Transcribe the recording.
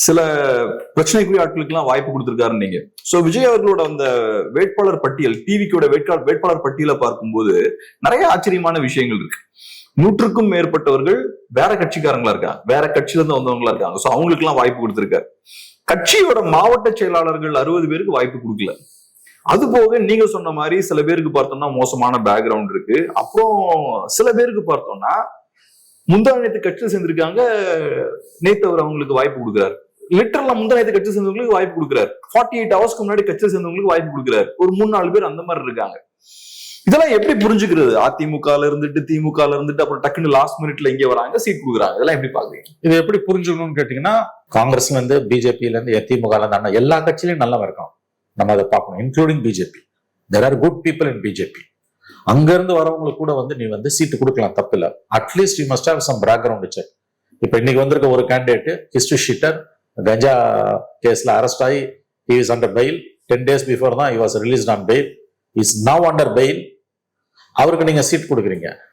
சில பிரச்சனைக்குரிய ஆட்களுக்கு வாய்ப்பு கொடுத்திருக்காருன்னு நீங்க. சோ விஜய் அவர்களோட அந்த வேட்பாளர் பட்டியல், டிவிக்கோட வேட்பாளர் பட்டியலை பார்க்கும்போது நிறைய ஆச்சரியமான விஷயங்கள் இருக்கு. 100க்கும் மேற்பட்டவர்கள் வேற கட்சிக்காரங்களா இருக்காங்க, வேற கட்சியில இருந்து வந்தவங்களா இருக்காங்க. சோ அவங்களுக்கு எல்லாம் வாய்ப்பு கொடுத்திருக்காரு. கட்சியோட மாவட்ட செயலாளர்கள் 60 பேருக்கு வாய்ப்பு கொடுக்கல. அது போக நீங்க சொன்ன மாதிரி சில பேருக்கு பார்த்தோம்னா மோசமான பேக்ரவுண்ட் இருக்கு. அப்புறம் சில பேருக்கு பார்த்தோம்னா முந்தா நேத்து கட்சியில் சேர்ந்திருக்காங்க, நேத்து அவர் அவங்களுக்கு வாய்ப்பு கொடுக்குறாரு. லிட்டரலா முந்தா நேத்து கட்சி சேர்ந்தவங்களுக்கு வாய்ப்பு கொடுக்குறாரு. 48 ஹவர்ஸ்க்கு முன்னாடி கட்சியில் சேர்ந்தவங்களுக்கு வாய்ப்பு கொடுக்குறாரு. ஒரு 3-4 பேர் அந்த மாதிரி இருக்காங்க. இதெல்லாம் எப்படி புரிஞ்சுக்கிறது? அதிமுகல இருந்துட்டு திமுகல இருந்துட்டு அப்புறம் டக்குன்னு லாஸ்ட் மினிட்ல இங்க வராங்க, சீட் கொடுக்குறாங்க. இதெல்லாம் எப்படி பாக்குறீங்க? இது எப்படி புரிஞ்சுக்கணும்னு கேட்டீங்கன்னா, காங்கிரஸ்ல இருந்து பிஜேபியில இருந்து திமுகல இருந்து எல்லா கட்சியிலும் நல்லவன் இருக்கான். நம்ம அதை பார்க்கணும், including BJP. There are good people in BJP. அங்க இருந்து வரவங்களுக்கு கூட நீ சீட்டு கொடுக்கலாம், தப்பு இல்லை. At least you must have some background check. இப்ப இன்னைக்கு வந்திருக்க ஒரு கேண்டிடேட் ஹிஸ்டரி ஷீட்டர், கஞ்சா கேஸ்ல அரெஸ்ட் ஆகி he is under bail. 10 days before தான் he was released on bail. He is now under bail. அவருக்கு நீங்க சீட் கொடுக்குறீங்க.